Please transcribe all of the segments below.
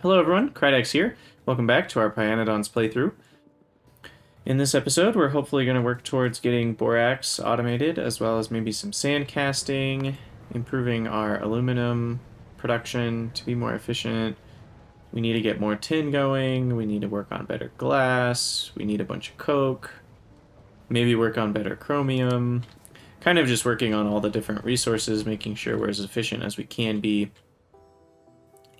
Hello everyone, Krydax here. Welcome back to our Pyanodons playthrough. In this episode, we're hopefully going to work towards getting Borax automated, as well as maybe some sand casting, improving our aluminum production to be more efficient. We need to get more tin going, we need to work on better glass, we need a bunch of coke, maybe work on better chromium. Kind of just working on all the different resources, making sure we're as efficient as we can be.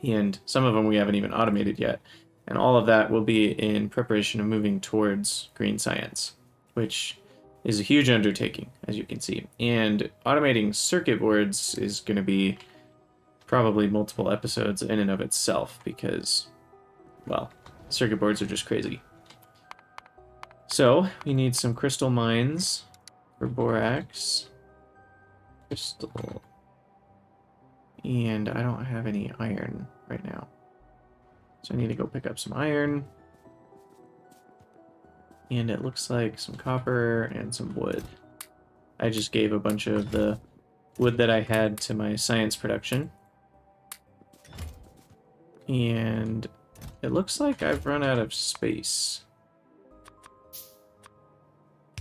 And some of them we haven't even automated yet. And all of that will be in preparation of moving towards green science, which is a huge undertaking, as you can see. And automating circuit boards is going to be probably multiple episodes in and of itself because, well, circuit boards are just crazy. So we need some crystal mines for borax. Crystal. And I don't have any iron right now. So I need to go pick up some iron. And it looks like some copper and some wood. I just gave a bunch of the wood that I had to my science production. And it looks like I've run out of space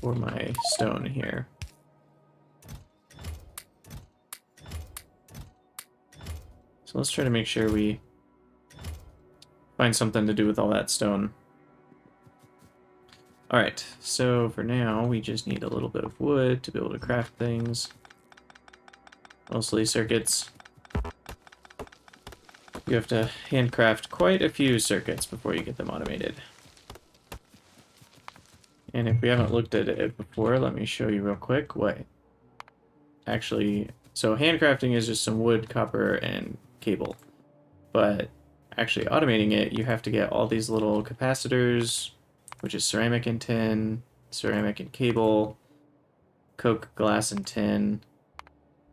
for my stone here. So let's try to make sure we find something to do with all that stone. Alright, so for now, we just need a little bit of wood to be able to craft things. Mostly circuits. You have to handcraft quite a few circuits before you get them automated. And if we haven't looked at it before, let me show you real quick what actually... So handcrafting is just some wood, copper, and cable. But actually automating it, you have to get all these little capacitors, which is ceramic and tin, ceramic and cable, coke, glass, and tin,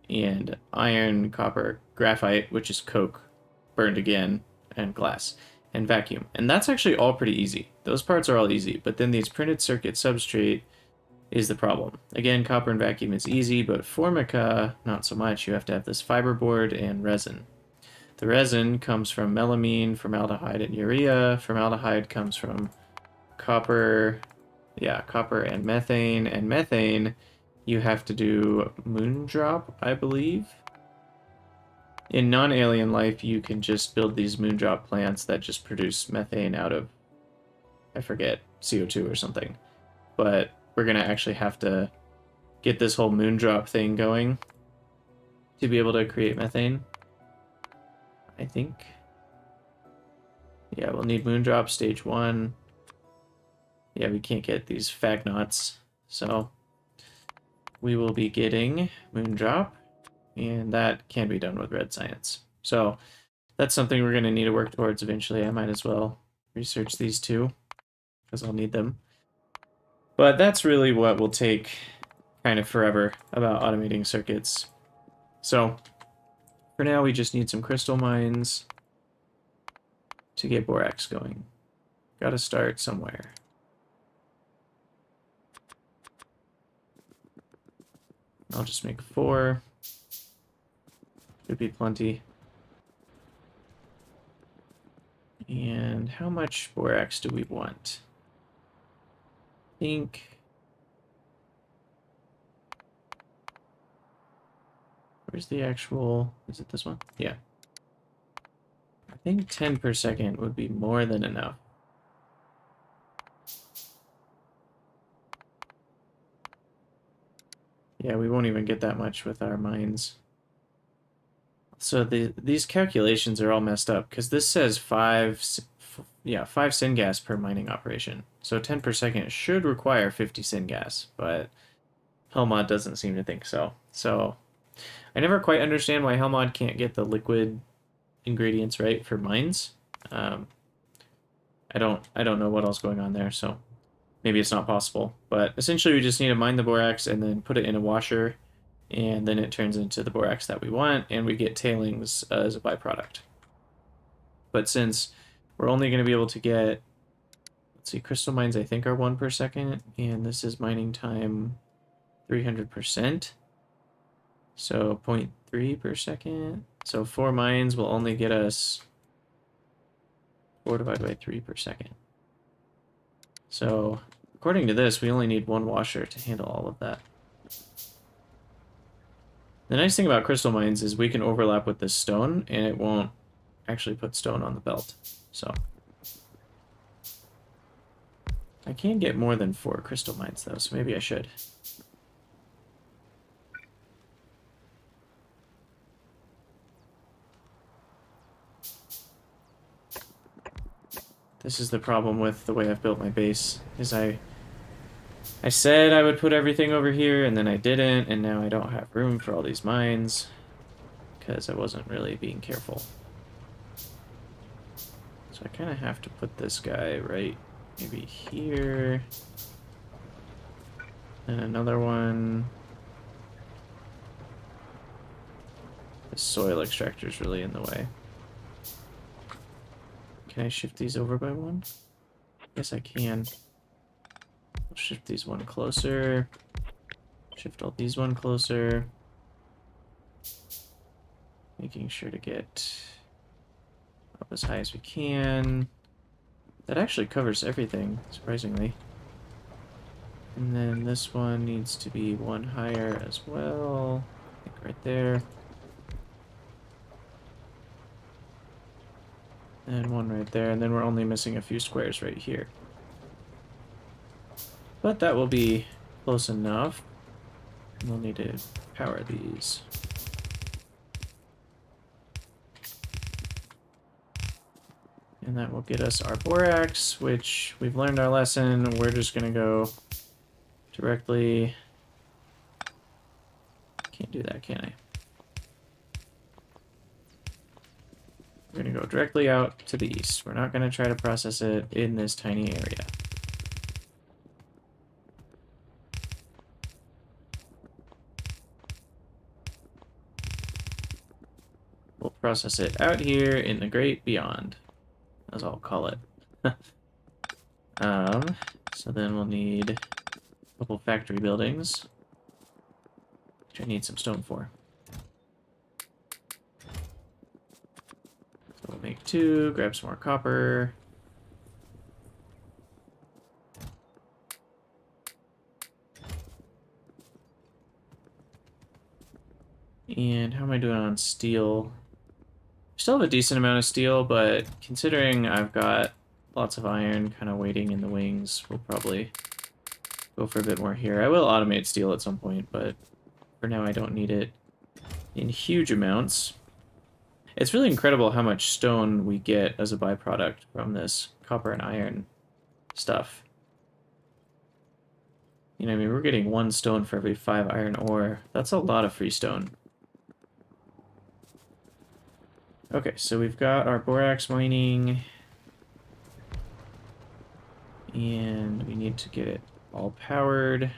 and iron, copper, graphite, which is coke, burned again, and glass, and vacuum. And that's actually all pretty easy. Those parts are all easy, but then these printed circuit substrate is the problem. Again, copper and vacuum is easy, but Formica, not so much. You have to have this fiberboard and resin. The resin comes from melamine, formaldehyde, and urea. Formaldehyde comes from copper, copper and methane. And methane, you have to do moondrop, I believe. In non-alien life, you can just build these moondrop plants that just produce methane out of, I forget, CO2 or something. But we're going to actually have to get this whole moondrop thing going to be able to create methane. I think. Yeah, we'll need moondrop stage 1. Yeah, we can't get these fagnots, so we will be getting moondrop, and that can be done with red science. So that's something we're going to need to work towards eventually. I might as well research these two, because I'll need them. But that's really what will take kind of forever about automating circuits. So for now, we just need some crystal mines to get borax going. Gotta start somewhere. I'll just make 4. Should be plenty. And how much borax do we want? I think... Where's the actual... Is it this one? Yeah. I think 10 per second would be more than enough. Yeah, we won't even get that much with our mines. So these calculations are all messed up, because this says 5 syngas per mining operation. So 10 per second should require 50 syngas, but Helmod doesn't seem to think so. So I never quite understand why Helmod can't get the liquid ingredients right for mines. I don't know what else going on there, so maybe it's not possible. But essentially we just need to mine the borax and then put it in a washer, and then it turns into the borax that we want, and we get tailings as a byproduct. But since we're only going to be able to get, let's see, crystal mines I think are 1 per second, and this is mining time 300%. So 0.3 per second. So 4 mines will only get us 4 divided by 3 per second. So, according to this, we only need one washer to handle all of that. The nice thing about crystal mines is we can overlap with this stone, and it won't actually put stone on the belt. So, I can get more than 4 crystal mines, though, so maybe I should. This is the problem with the way I've built my base, is I said I would put everything over here, and then I didn't, and now I don't have room for all these mines, because I wasn't really being careful. So I kind of have to put this guy right maybe here, and another one. The soil extractor is really in the way. Can I shift these over by one? Yes, I can. I'll shift these one closer. Shift all these one closer. Making sure to get up as high as we can. That actually covers everything, surprisingly. And then this one needs to be one higher as well. I think right there. And one right there, and then we're only missing a few squares right here. But that will be close enough. We'll need to power these. And that will get us our borax, which we've learned our lesson. We're just going to go directly... Can't do that, can I? We're going to go directly out to the east. We're not going to try to process it in this tiny area. We'll process it out here in the great beyond, as I'll call it. So then we'll need a couple factory buildings, which I need some stone for. So we'll make 2, grab some more copper. And how am I doing on steel? Still have a decent amount of steel, but considering I've got lots of iron kind of waiting in the wings, we'll probably go for a bit more here. I will automate steel at some point, but for now I don't need it in huge amounts. It's really incredible how much stone we get as a byproduct from this copper and iron stuff. You know, I mean, we're getting 1 stone for every 5 iron ore. That's a lot of free stone. Okay, so we've got our borax mining, and we need to get it all powered.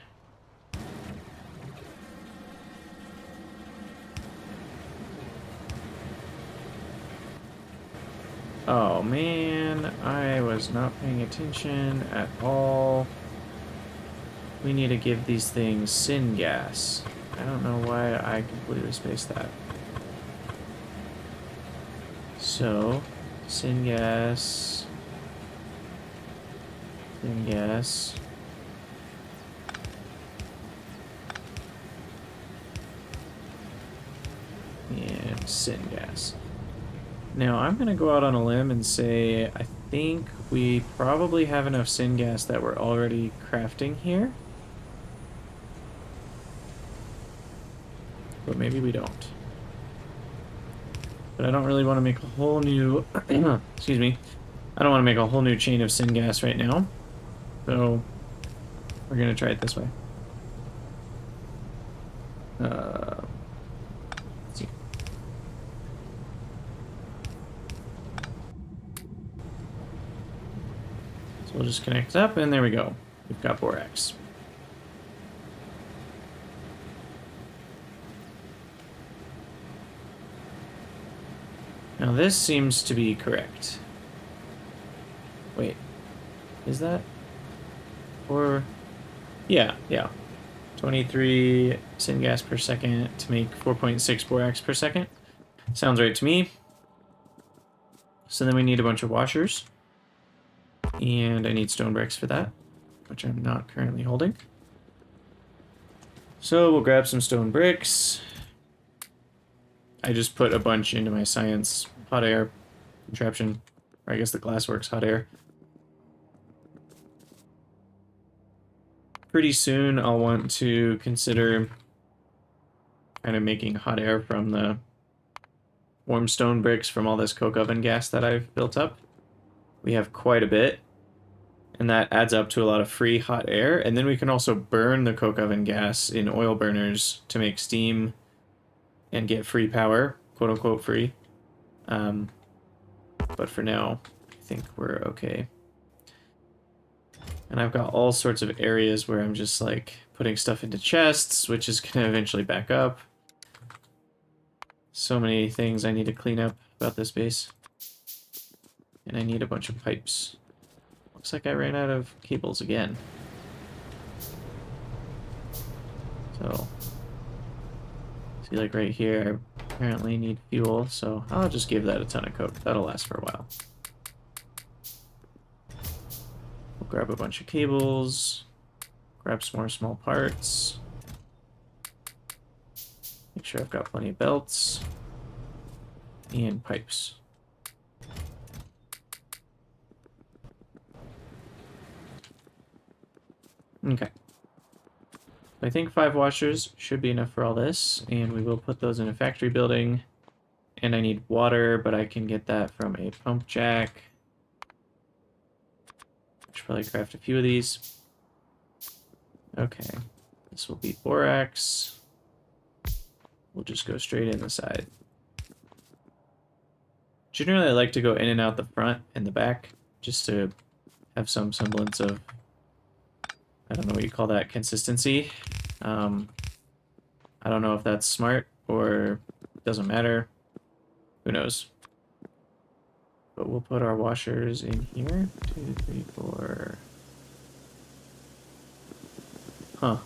Oh man, I was not paying attention at all. We need to give these things syngas. I don't know why I completely spaced that. So, syngas, syngas, and syngas. Now, I'm going to go out on a limb and say I think we probably have enough syngas that we're already crafting here. But maybe we don't. But I don't really want to make a whole new... excuse me. I don't want to make a whole new chain of syngas right now. So, we're going to try it this way. Let's see. So we'll just connect up, and there we go. We've got borax. Now this seems to be correct. Wait, is that? Or, yeah. 23 syngas per second to make 4.6 borax per second. Sounds right to me. So then we need a bunch of washers. And I need stone bricks for that, which I'm not currently holding. So we'll grab some stone bricks. I just put a bunch into my science hot air contraption, or I guess the glassworks hot air. Pretty soon I'll want to consider kind of making hot air from the warm stone bricks from all this coke oven gas that I've built up. We have quite a bit, and that adds up to a lot of free hot air, and then we can also burn the coke oven gas in oil burners to make steam and get free power, quote-unquote free. But for now, I think we're okay. And I've got all sorts of areas where I'm just like putting stuff into chests, which is going to eventually back up. So many things I need to clean up about this base. And I need a bunch of pipes. Looks like I ran out of cables again. So, see, like right here, I apparently need fuel, so I'll just give that a ton of coke. That'll last for a while. We'll grab a bunch of cables, grab some more small parts. Make sure I've got plenty of belts and pipes. Okay. I think 5 washers should be enough for all this, and we will put those in a factory building. And I need water, but I can get that from a pump jack. Should probably craft a few of these. Okay. This will be borax. We'll just go straight in the side. Generally, I like to go in and out the front and the back, just to have some semblance of, I don't know what you call that, consistency. I don't know if that's smart or doesn't matter. Who knows? But we'll put our washers in here. 2, 3, 4. Huh.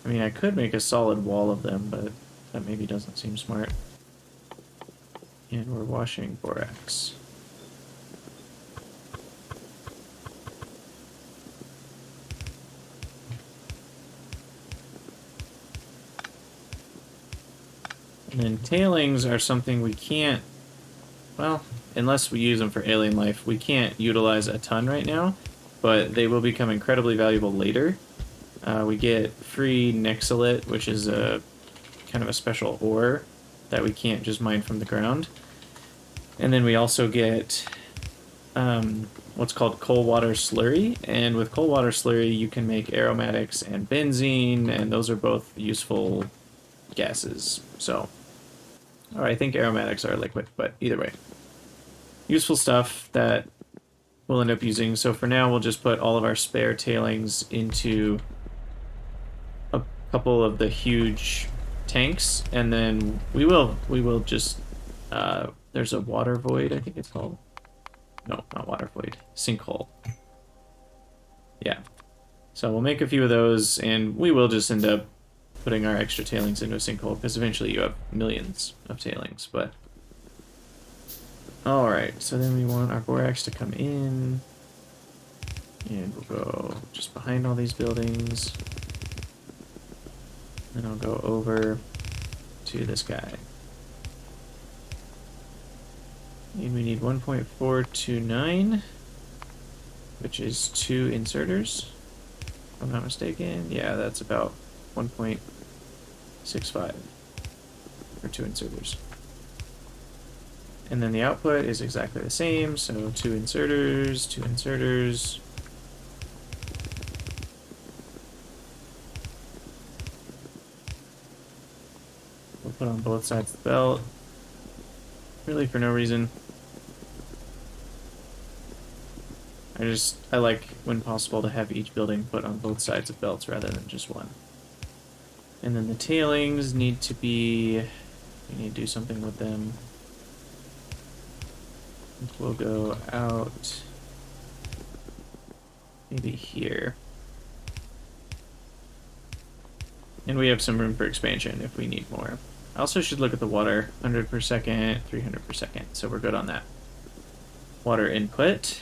I mean, I could make a solid wall of them, but that maybe doesn't seem smart. And we're washing borax. And then tailings are something we can't, well, unless we use them for AlienLife, we can't utilize a ton right now, but they will become incredibly valuable later. We get free nexolite, which is a kind of a special ore that we can't just mine from the ground. And then we also get what's called coal water slurry, and with coal water slurry you can make aromatics and benzene, and those are both useful gases. So, or I think aromatics are liquid, but either way. Useful stuff that we'll end up using. So for now we'll just put all of our spare tailings into a couple of the huge tanks, and then we will just there's a water void, I think it's called. No, not water void. Sinkhole. Yeah. So we'll make a few of those, and we will just end up putting our extra tailings into a sinkhole, because eventually you have millions of tailings, but... Alright, so then we want our borax to come in, and we'll go just behind all these buildings. Then I'll go over to this guy. And we need 1.429, which is 2 inserters, if I'm not mistaken. Yeah, that's about 1.65 for 2 inserters. And then the output is exactly the same, so 2 inserters, 2 inserters. We'll put on both sides of the belt. Really for no reason. I like, when possible, to have each building put on both sides of belts rather than just one. And then the tailings need to be... we need to do something with them. We'll go out maybe here. And we have some room for expansion if we need more. I also should look at the water. 100 per second, 300 per second. So we're good on that. Water input.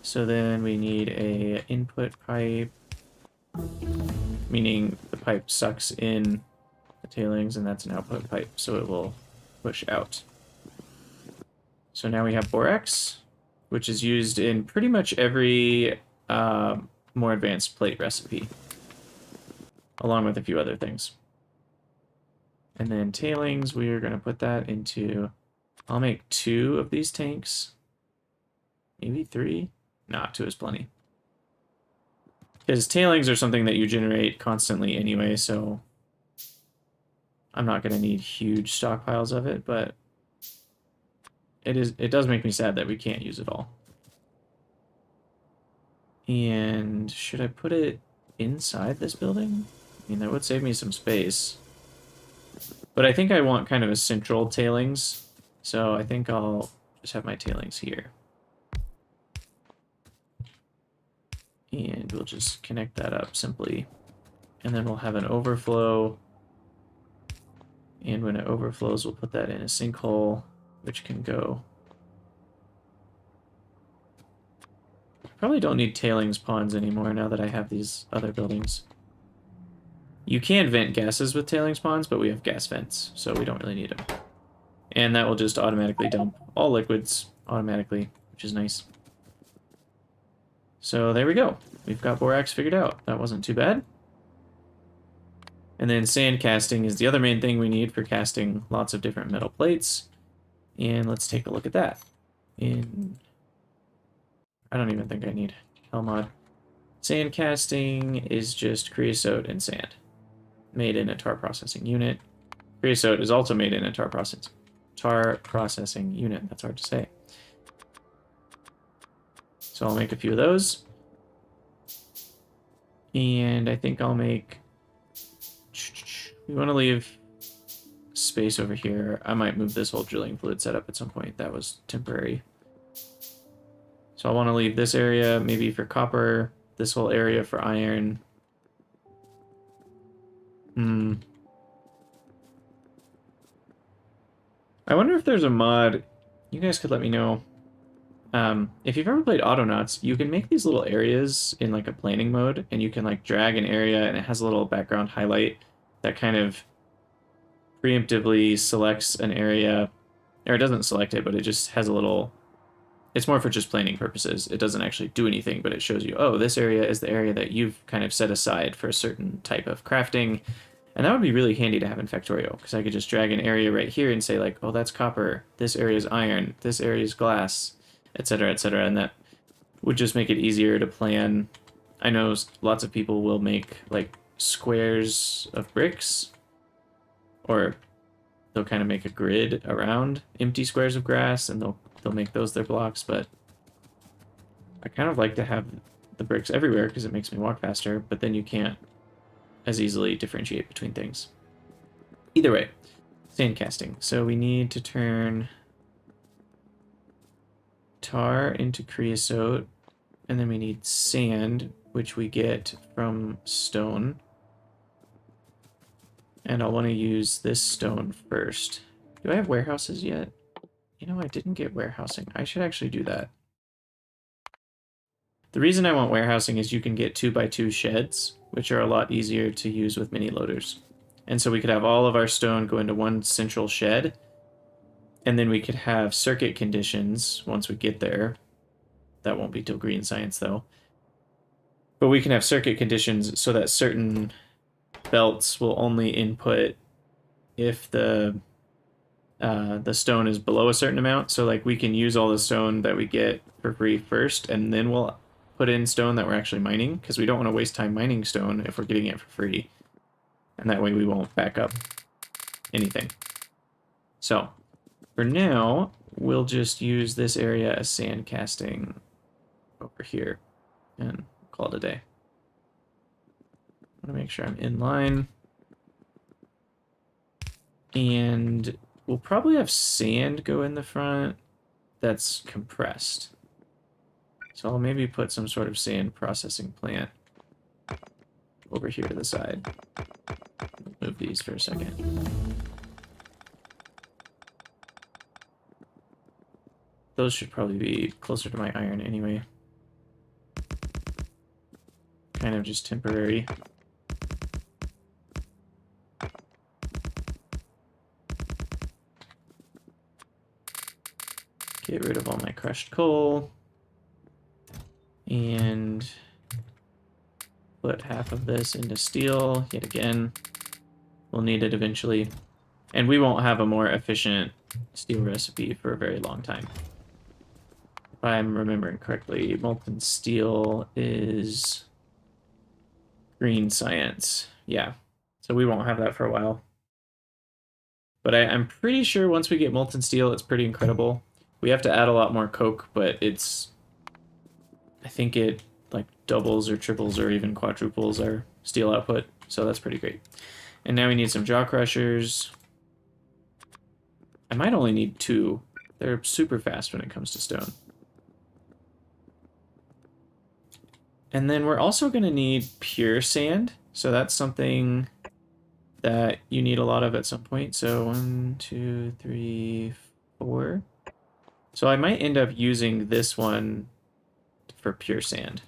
So then we need a input pipe, meaning the pipe sucks in the tailings, and that's an output pipe, so it will push out. So now we have borax, which is used in pretty much every more advanced plate recipe, along with a few other things. And then tailings, we are going to put that into... I'll make 2 of these tanks. Maybe 3? Nah, 2 is plenty. Because tailings are something that you generate constantly anyway, so I'm not going to need huge stockpiles of it, but it does make me sad that we can't use it all. And should I put it inside this building? I mean, that would save me some space. But I think I want kind of a central tailings, so I think I'll just have my tailings here. And we'll just connect that up simply. And then we'll have an overflow. And when it overflows, we'll put that in a sinkhole, which can go. Probably don't need tailings ponds anymore now that I have these other buildings. You can vent gases with tailings ponds, but we have gas vents, so we don't really need them. And that will just automatically dump all liquids automatically, which is nice. So there we go. We've got borax figured out. That wasn't too bad. And then sand casting is the other main thing we need for casting lots of different metal plates. And let's take a look at that. I don't even think I need Helmod. Sand casting is just creosote and sand, made in a tar processing unit. Creosote is also made in a tar processing unit. That's hard to say. So I'll make a few of those. And I think I'll make... We want to leave space over here. I might move this whole drilling fluid setup at some point. That was temporary. So I want to leave this area maybe for copper, this whole area for iron. I wonder if there's a mod. You guys could let me know. If you've ever played Autonauts, you can make these little areas in like a planning mode, and you can like drag an area, and it has a little background highlight that kind of preemptively selects an area, or it doesn't select it, but it just has a little... It's more for just planning purposes. It doesn't actually do anything, but it shows you, oh, this area is the area that you've kind of set aside for a certain type of crafting. And that would be really handy to have in Factorio, because I could just drag an area right here and say, like, oh, that's copper, this area is iron, this area is glass, etc., etc., and that would just make it easier to plan. I know lots of people will make, like, squares of bricks, or they'll kind of make a grid around empty squares of grass, and they'll make those their blocks, but I kind of like to have the bricks everywhere because it makes me walk faster, but then you can't as easily differentiate between things. Either way, sand casting. So we need to turn tar into creosote, and then we need sand, which we get from stone. And I'll want to use this stone first. Do I have warehouses yet? You know, I didn't get warehousing. I should actually do that. The reason I want warehousing is you can get 2x2 sheds, which are a lot easier to use with mini loaders. And so we could have all of our stone go into one central shed, and then we could have circuit conditions once we get there. That won't be till green science, though. But we can have circuit conditions so that certain belts will only input if the stone is below a certain amount. So like we can use all the stone that we get for free first, and then we'll put in stone that we're actually mining, because we don't want to waste time mining stone if we're getting it for free. And that way we won't back up anything. So for now, we'll just use this area as sand casting over here and call it a day. I want to make sure I'm in line. And we'll probably have sand go in the front that's compressed. So I'll maybe put some sort of sand processing plant over here to the side. Move these for a second. Those should probably be closer to my iron anyway. kind of just temporary. Get rid of all my crushed coal. And put half of this into steel yet again. We'll need it eventually. And we won't have a more efficient steel recipe for a very long time. If I'm remembering correctly, molten steel is green science. Yeah, so we won't have that for a while. But I'm pretty sure once we get molten steel, it's pretty incredible. We have to add a lot more coke, but it's... I think it like doubles or triples or even quadruples our steel output, so that's pretty great. And now we need some jaw crushers. I might only need 2. They're super fast when it comes to stone. And then we're also going to need pure sand, so that's something that you need a lot of at some point. So 1, 2, 3, 4. So I might end up using this one for pure sand.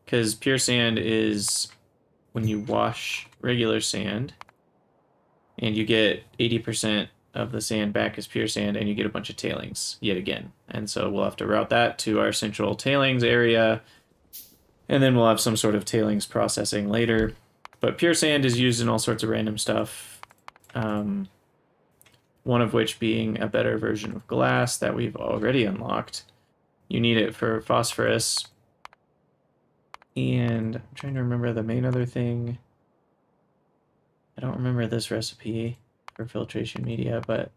Because pure sand is when you wash regular sand and you get 80% of the sand back as pure sand and you get a bunch of tailings yet again. And so we'll have to route that to our central tailings area, and then we'll have some sort of tailings processing later. But pure sand is used in all sorts of random stuff. One of which being a better version of glass that we've already unlocked. You need it for phosphorus. And I'm trying to remember the main other thing. I don't remember this recipe for filtration media, but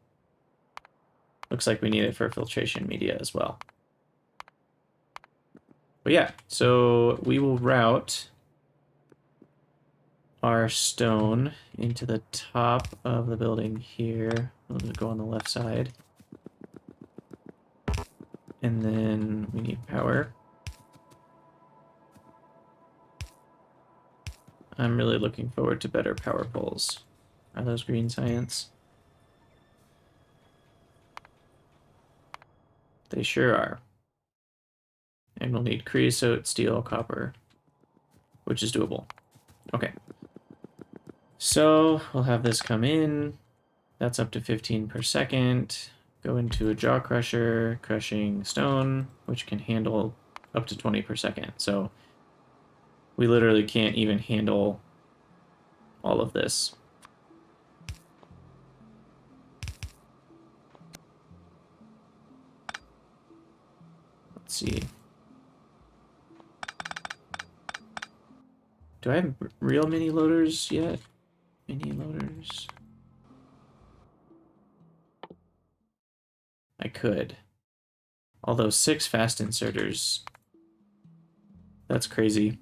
looks like we need it for filtration media as well. But yeah, so we will route our stone into the top of the building here. We'll just go on the left side. And then we need power. I'm really looking forward to better power poles. Are those green science? They sure are. And we'll need creosote, steel, copper, which is doable. Okay. So we'll have this come in. That's up to 15 per second. Go into a jaw crusher, crushing stone, which can handle up to 20 per second. So we literally can't even handle all of this. Let's see. Do I have real mini loaders yet? Mini loaders. I could. Although 6 fast inserters. That's crazy.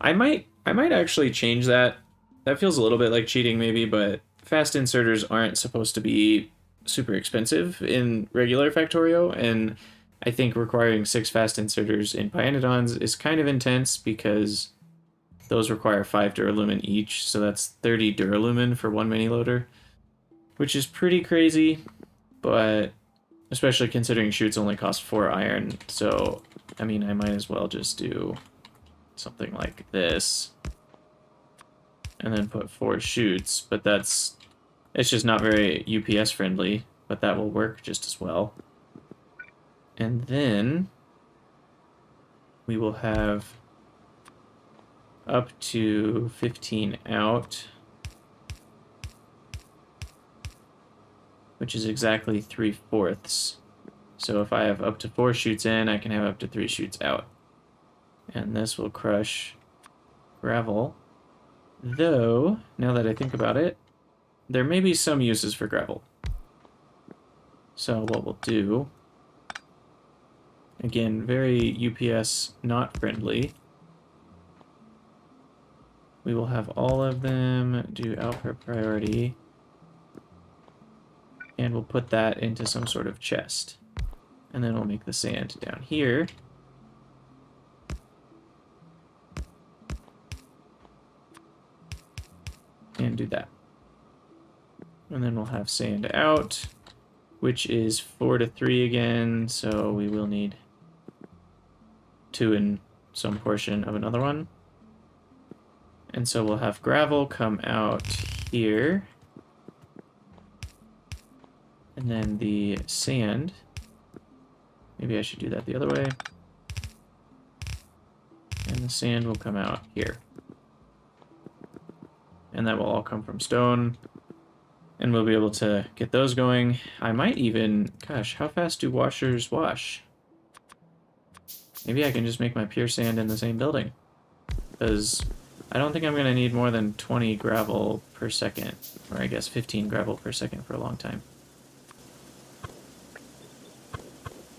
I might actually change that. That feels a little bit like cheating maybe, but fast inserters aren't supposed to be super expensive in regular Factorio, and I think requiring 6 fast inserters in Pyanodons is kind of intense because those require 5 duralumin each, so that's 30 duralumin for 1 mini loader, which is pretty crazy, but especially considering chutes only cost 4 iron, so I mean I might as well just do something like this and then put 4 chutes, but it's just not very UPS friendly, but that will work just as well. And then we will have up to 15 out, which is exactly 3/4. So if I have up to 4 chutes in, I can have up to 3 chutes out. And this will crush gravel. Though, now that I think about it, there may be some uses for gravel. So what we'll do, again, very UPS not friendly, we will have all of them do output priority, and we'll put that into some sort of chest. And then we'll make the sand down here. And do that. And then we'll have sand out, which is 4 to 3 again, so we will need 2 in some portion of another one. And so we'll have gravel come out here. And then the sand. Maybe I should do that the other way. And the sand will come out here. And that will all come from stone. And we'll be able to get those going. I might even... Gosh, how fast do washers wash? Maybe I can just make my pure sand in the same building. Because I don't think I'm going to need more than 20 gravel per second. Or I guess 15 gravel per second for a long time.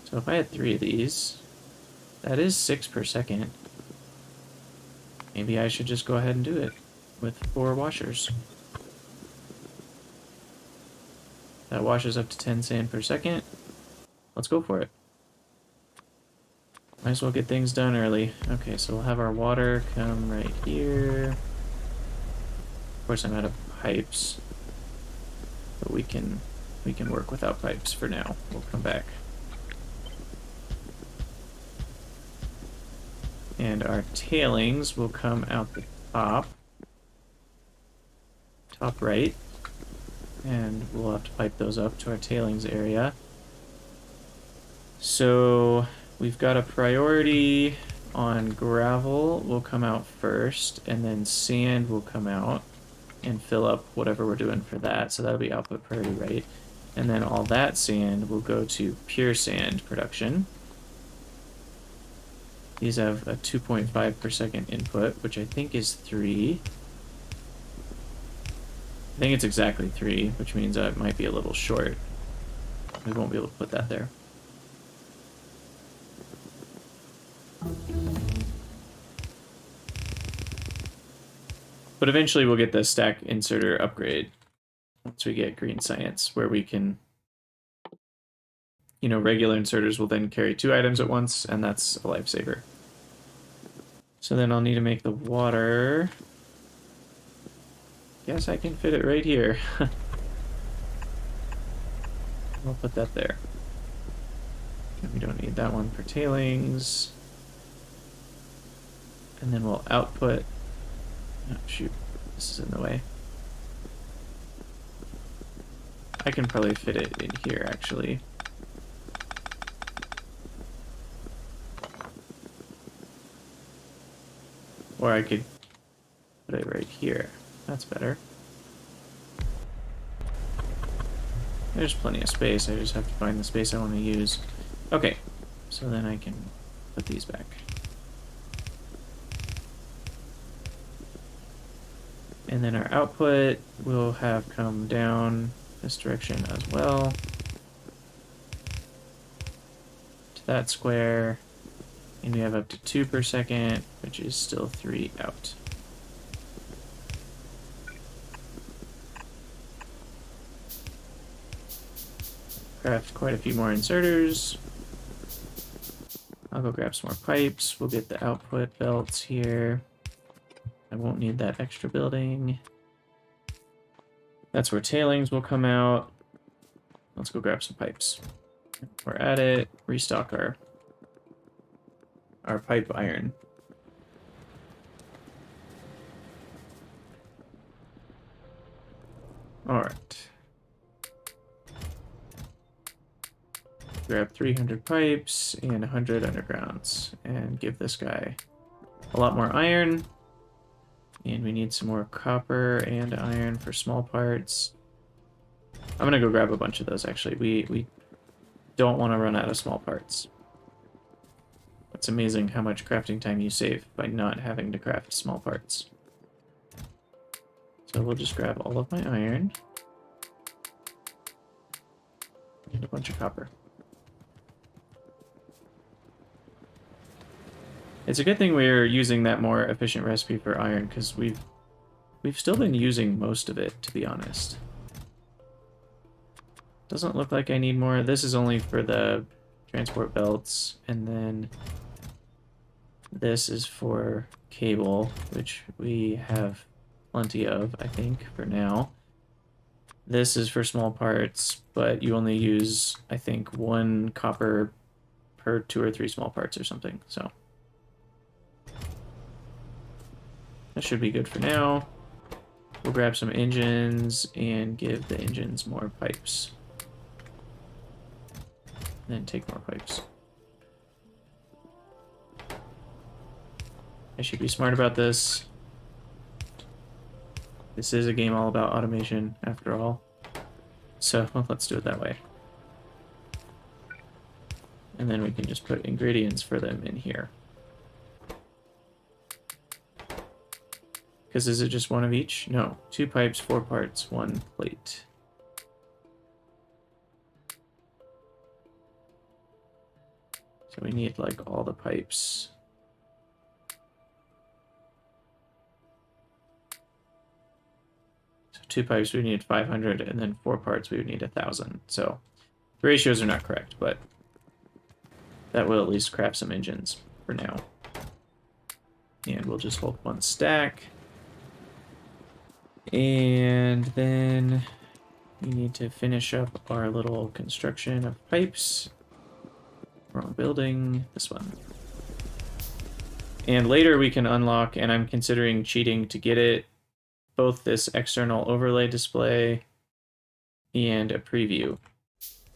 So if I had 3 of these, that is 6 per second. Maybe I should just go ahead and do it with 4 washers. That washes up to 10 sand per second. Let's go for it. Might as well get things done early. Okay, so we'll have our water come right here. Of course, I'm out of pipes, but we can work without pipes for now. We'll come back. And our tailings will come out the top right, and we'll have to pipe those up to our tailings area. So we've got a priority on gravel will come out first, and then sand will come out and fill up whatever we're doing for that. So that'll be output priority right. And then all that sand will go to pure sand production. These have a 2.5 per second input, which I think is 3. I think it's exactly 3, which means it might be a little short. We won't be able to put that there. But eventually we'll get the stack inserter upgrade once we get green science, where we can, you know, regular inserters will then carry 2 items at once, and that's a lifesaver. So then I'll need to make the water. Guess I can fit it right here. I'll put that there. And we don't need that one for tailings. And then we'll output. Oh, shoot. This is in the way. I can probably fit it in here, actually. Or I could put it right here. That's better. There's plenty of space. I just have to find the space I want to use. Okay, so then I can put these back. And then our output will have come down this direction as well. To that square. And we have up to 2 per second, which is still 3 out. Craft quite a few more inserters. I'll go grab some more pipes. We'll get the output belts here. I won't need that extra building. That's where tailings will come out. Let's go grab some pipes. We're at it. Restock our pipe iron. Alright. Grab 300 pipes and 100 undergrounds and give this guy a lot more iron. And we need some more copper and iron for small parts. I'm gonna go grab a bunch of those, actually. We don't want to run out of small parts. It's amazing how much crafting time you save by not having to craft small parts. So we'll just grab all of my iron. And a bunch of copper. It's a good thing we're using that more efficient recipe for iron, because we've still been using most of it, to be honest. Doesn't look like I need more. This is only for the transport belts, and then this is for cable, which we have plenty of, I think, for now. This is for small parts, but you only use, I think, 1 copper per 2 or 3 small parts or something, so. That should be good for now. We'll grab some engines and give the engines more pipes. Then take more pipes. I should be smart about this. This is a game all about automation, after all. So let's do it that way. And then we can just put ingredients for them in here. Because is it just one of each? No. 2 pipes, 4 parts, 1 plate. So we need like all the pipes. So 2 pipes we need 500, and then 4 parts we would need 1,000. So the ratios are not correct, but that will at least craft some engines for now. And we'll just hold 1 stack. And then we need to finish up our little construction of pipes. Wrong building, this one. And later we can unlock, and I'm considering cheating to get it, both this external overlay display and a preview.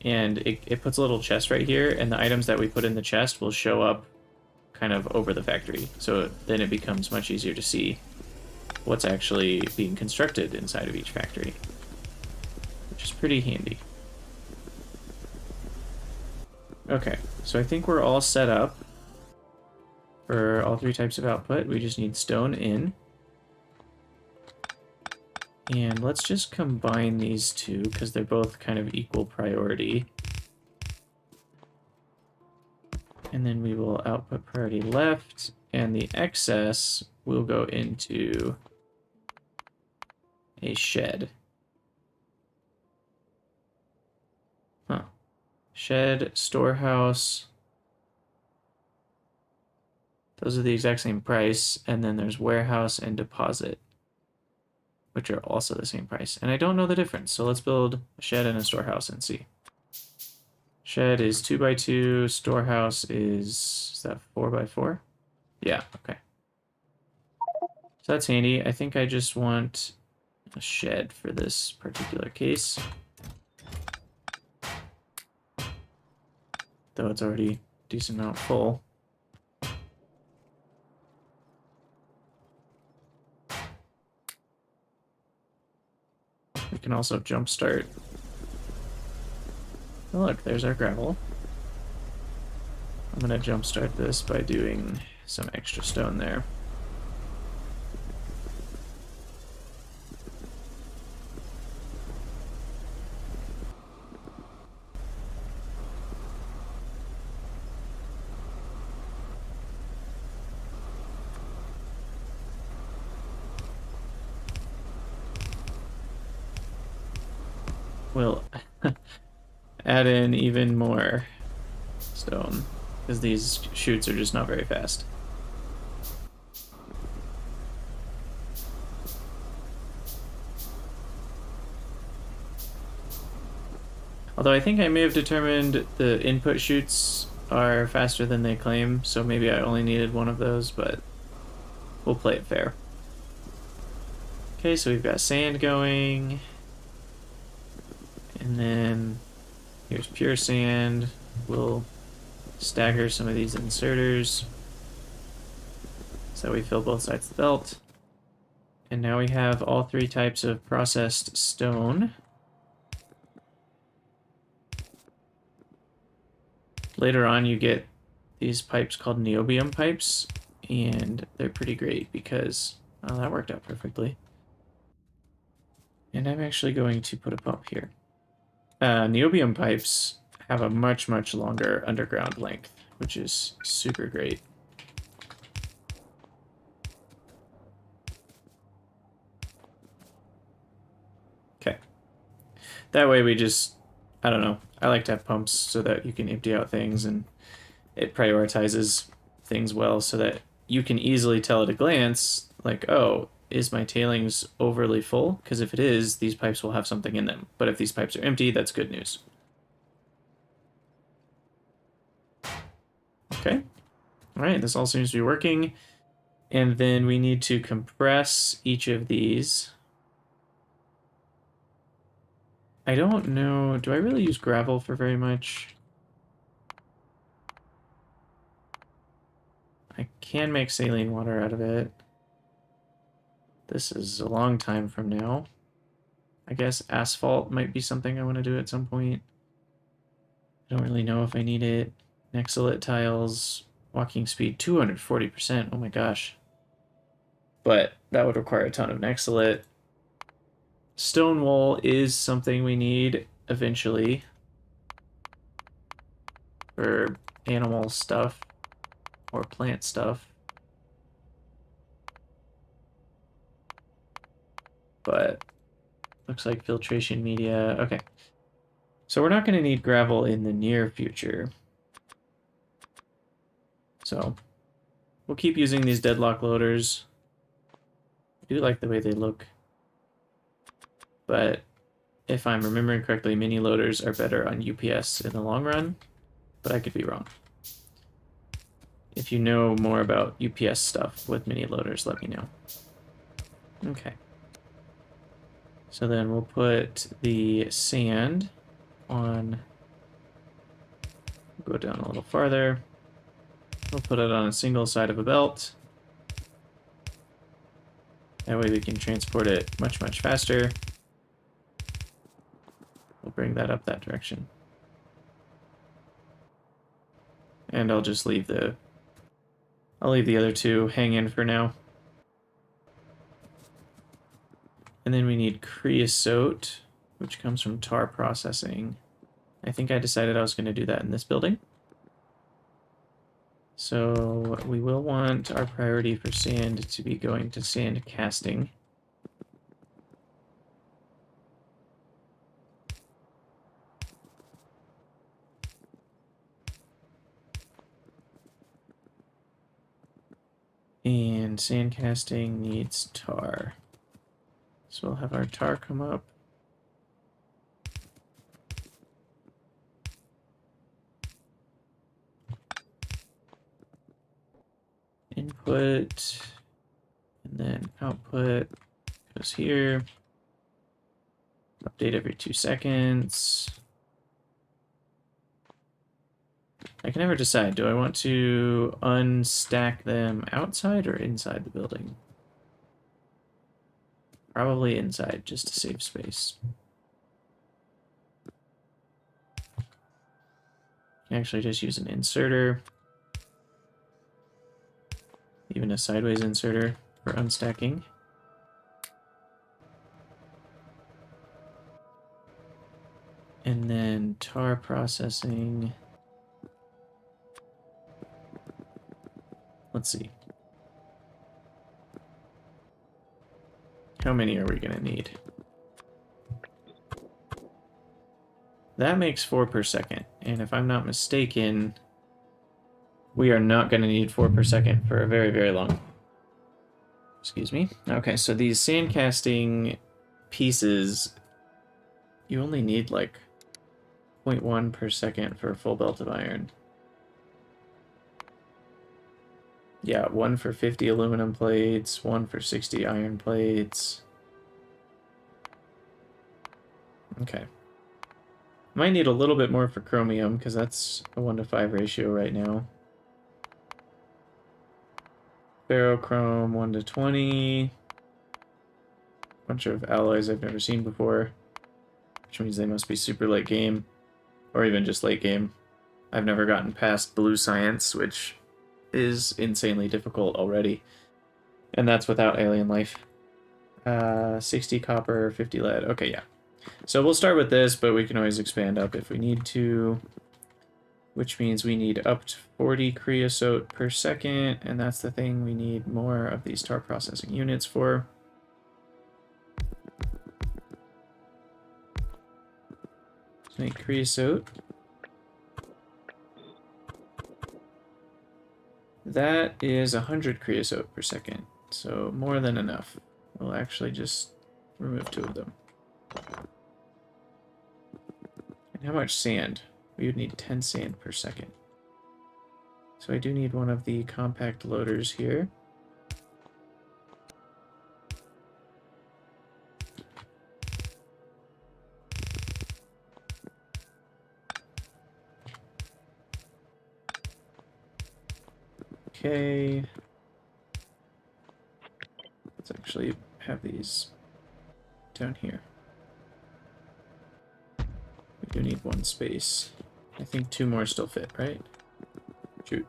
And it puts a little chest right here, and the items that we put in the chest will show up kind of over the factory. So then it becomes much easier to see what's actually being constructed inside of each factory, which is pretty handy. Okay, so I think we're all set up for all 3 types of output. We just need stone in. And let's just combine these 2 because they're both kind of equal priority. And then we will output priority left, and the excess will go into a shed. Huh. Shed, storehouse. Those are the exact same price. And then there's warehouse and deposit, which are also the same price. And I don't know the difference, so let's build a shed and a storehouse and see. Shed is 2x2, storehouse is that 4x4? Yeah, okay. So that's handy. I think I just want a shed for this particular case. Though it's already a decent amount full. We can also jumpstart. Oh, look, there's our gravel. I'm going to jumpstart this by doing some extra stone there. We'll add in even more stone, because these chutes are just not very fast. Although I think I may have determined the input chutes are faster than they claim, so maybe I only needed one of those, but we'll play it fair. Okay, so we've got sand going. And then here's pure sand. We'll stagger some of these inserters so we fill both sides of the belt. And now we have all 3 types of processed stone. Later on you get these pipes called niobium pipes, and they're pretty great because, oh, that worked out perfectly. And I'm actually going to put a pump here. Niobium pipes have a much longer underground length, which is super great. Okay. That way we just, I don't know, I like to have pumps so that you can empty out things, and it prioritizes things well so that you can easily tell at a glance, like, oh, is my tailings overly full? Because if it is, these pipes will have something in them. But if these pipes are empty, that's good news. Okay. All right, this all seems to be working. And then we need to compress each of these. I don't know, do I really use gravel for very much? I can make saline water out of it. This is a long time from now. I guess asphalt might be something I want to do at some point. I don't really know if I need it. Nexalit tiles, walking speed 240%. Oh my gosh. But that would require a ton of Nexalit. Stone wool is something we need eventually for animal stuff or plant stuff. But looks like filtration media. Okay. So we're not going to need gravel in the near future. So we'll keep using these Deadlock loaders. I do like the way they look. But if I'm remembering correctly, mini loaders are better on UPS in the long run. But I could be wrong. If you know more about UPS stuff with mini loaders, let me know. Okay. So then we'll put the sand on, go down a little farther. We'll put it on a single side of a belt. That way we can transport it much, much faster. We'll bring that up that direction. And I'll just leave the, I'll leave the other two hang in for now. And then we need creosote, which comes from tar processing. I think I decided I was going to do that in this building. So we will want our priority for sand to be going to sand casting. And sand casting needs tar. So we'll have our tar come up. Input, and then output goes here. Update every 2 seconds. I can never decide, do I want to unstack them outside or inside the building? Probably inside, just to save space. You can actually just use an inserter. Even a sideways inserter for unstacking. And then tar processing. Let's see. How many are we going to need? That makes 4 per second. And if I'm not mistaken, we are not going to need 4 per second for a very, very long. Excuse me. Okay, so these sand casting pieces, you only need like 0.1 per second for a full belt of iron. Yeah, 1 for 50 aluminum plates, 1 for 60 iron plates. Okay. Might need a little bit more for chromium, because that's a 1:5 ratio right now. Ferrochrome, 1:20. Bunch of alloys I've never seen before, which means they must be super late game, or even just late game. I've never gotten past blue science, which is insanely difficult already. And that's without AlienLife. 60 copper, 50 lead. Okay, yeah. So we'll start with this, but we can always expand up if we need to. Which means we need up to 40 creosote per second, and that's the thing we need more of these tar processing units for. Let's make creosote. That is 100 creosote per second, so more than enough. We'll actually just remove 2 of them. And how much sand? We would need 10 sand per second. So I do need one of the compact loaders here. Okay. Let's actually have these down here. We do need one space. I think 2 more still fit, right? Shoot.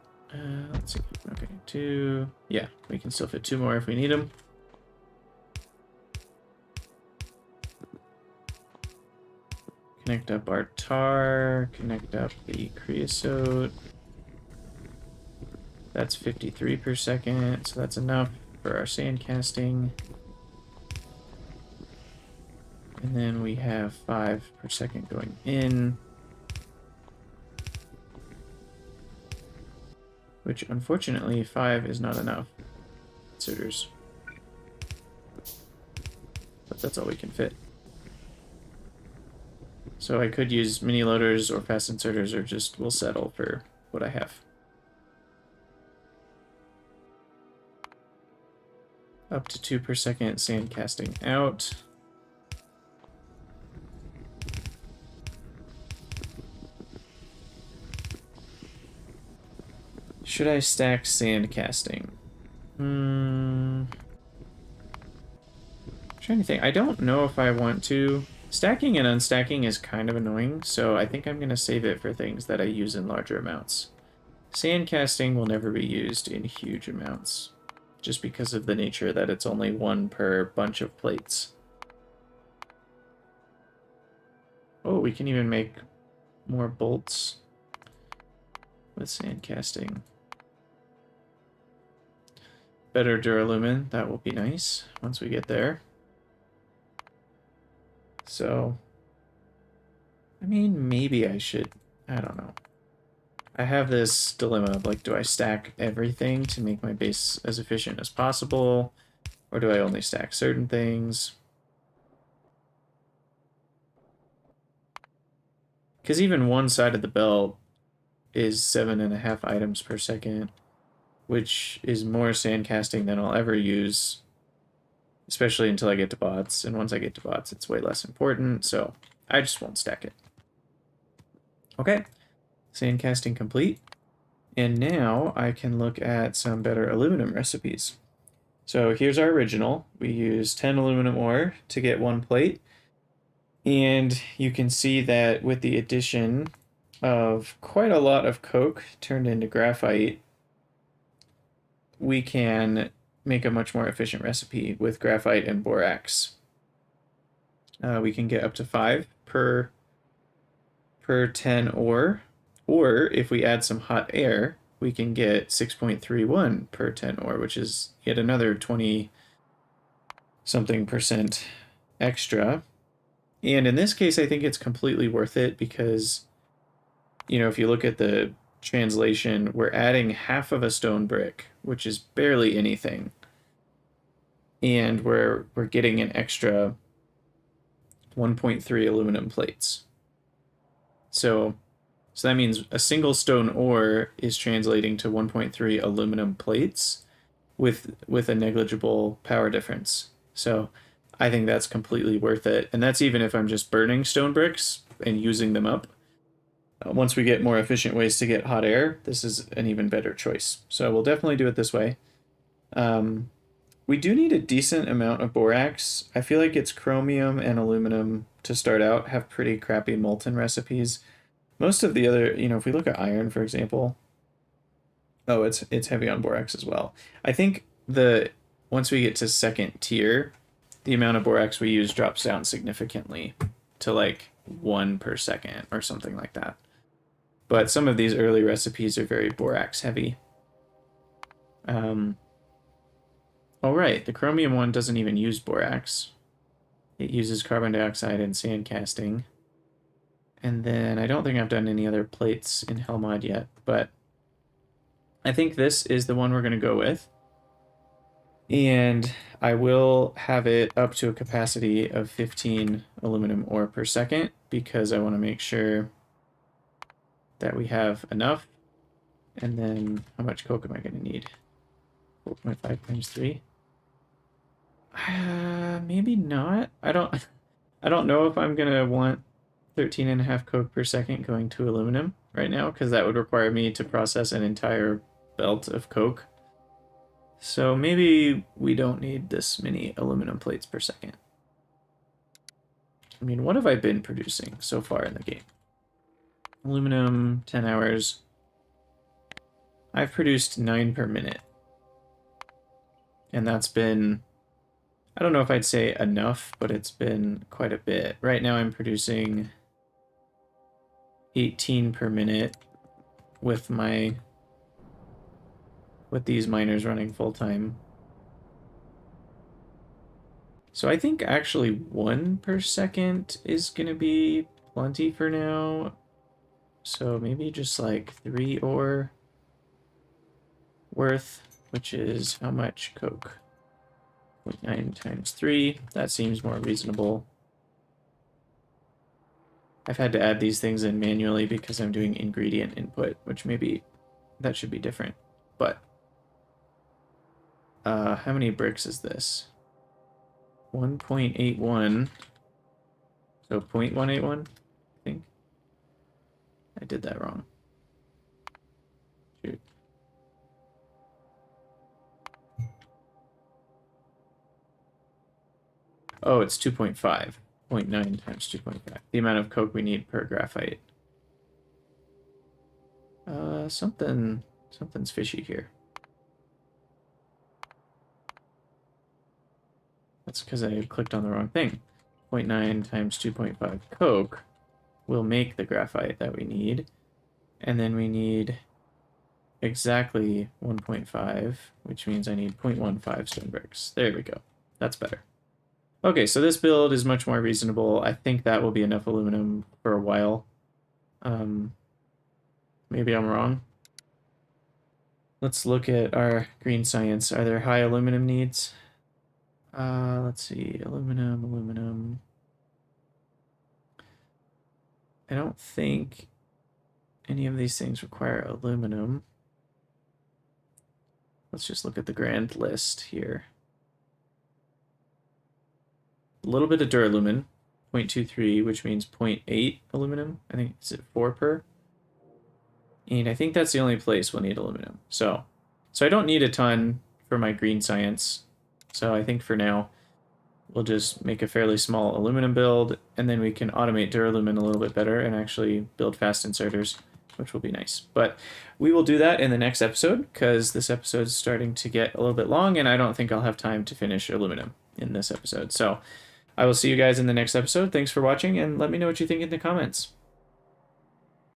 Let's see. Okay, 2. Yeah, we can still fit 2 more if we need them. Connect up our tar, connect up the creosote. That's 53 per second, so that's enough for our sand casting. And then we have 5 per second going in. Which, unfortunately, 5 is not enough. Suitors. But that's all we can fit. So I could use mini loaders or fast inserters, or just we'll settle for what I have. Up to 2 per second sand casting out. Should I stack sand casting? I'm trying to think. I don't know if I want to. Stacking and unstacking is kind of annoying, so I think I'm going to save it for things that I use in larger amounts. Sand casting will never be used in huge amounts, just because of the nature that it's only 1 per bunch of plates. Oh, we can even make more bolts with sand casting. Better duralumin, that will be nice once we get there. So, I mean, maybe I should, I don't know. I have this dilemma of, like, do I stack everything to make my base as efficient as possible? Or do I only stack certain things? Because even one side of the belt is 7.5 items per second, which is more sand casting than I'll ever use, especially until I get to bots. And once I get to bots, it's way less important, so I just won't stack it. Okay, sand casting complete. And now I can look at some better aluminum recipes. So here's our original. We use 10 aluminum ore to get 1 plate. And you can see that with the addition of quite a lot of coke turned into graphite, we can make a much more efficient recipe with graphite and borax. We can get up to 5 per 10 ore, or if we add some hot air, we can get 6.31 per 10 ore, which is yet another 20-something% extra. And in this case, I think it's completely worth it because, you know, if you look at the translation, we're adding half of a stone brick, which is barely anything. And we're getting an extra 1.3 aluminum plates. So that means a single stone ore is translating to 1.3 aluminum plates with a negligible power difference. So I think that's completely worth it. And that's even if I'm just burning stone bricks and using them up. Once we get more efficient ways to get hot air, this is an even better choice. So we'll definitely do it this way. We do need a decent amount of borax. I feel like it's chromium and aluminum to start out have pretty crappy molten recipes. Most of the other, you know, if we look at iron, for example, oh, it's heavy on borax as well. I think once we get to second tier, the amount of borax we use drops down significantly to like 1 per second or something like that. But some of these early recipes are very borax heavy. All right, the chromium one doesn't even use borax. It uses carbon dioxide and sand casting. And then I don't think I've done any other plates in Helmod yet, but I think this is the one we're going to go with. And I will have it up to a capacity of 15 aluminum ore per second because I want to make sure that we have enough. And then how much coke am I going to need? 4.5 times 3. Maybe not. I don't know if I'm going to want 13.5 coke per second going to aluminum right now because that would require me to process an entire belt of coke. So maybe we don't need this many aluminum plates per second. I mean, what have I been producing so far in the game? Aluminum, 10 hours. I've produced 9 per minute. And that's been, I don't know if I'd say enough, but it's been quite a bit. Right now I'm producing 18 per minute with these miners running full time. So I think actually 1 per second is gonna be plenty for now. So maybe just like 3 ore worth, which is how much coke? 0.9 times 3. That seems more reasonable. I've had to add these things in manually because I'm doing ingredient input, which maybe that should be different. But how many bricks is this? 1.81. So 0.181, I think. I did that wrong. Shoot. Oh, it's 2.5. 0.9 times 2.5. The amount of coke we need per graphite. Something's fishy here. That's because I clicked on the wrong thing. 0.9 times 2.5 coke will make the graphite that we need. And then we need exactly 1.5, which means I need 0.15 stone bricks. There we go. That's better. Okay, so this build is much more reasonable. I think that will be enough aluminum for a while. Maybe I'm wrong. Let's look at our green science. Are there high aluminum needs? Let's see. Aluminum. I don't think any of these things require aluminum. Let's just look at the grand list here. A little bit of duralumin, 0.23, which means 0.8 aluminum. I think it's at 4 per. And I think that's the only place we'll need aluminum. So I don't need a ton for my green science. So I think for now, we'll just make a fairly small aluminum build, and then we can automate duralumin a little bit better and actually build fast inserters, which will be nice. But we will do that in the next episode, because this episode is starting to get a little bit long, and I don't think I'll have time to finish aluminum in this episode. So I will see you guys in the next episode. Thanks for watching, and let me know what you think in the comments.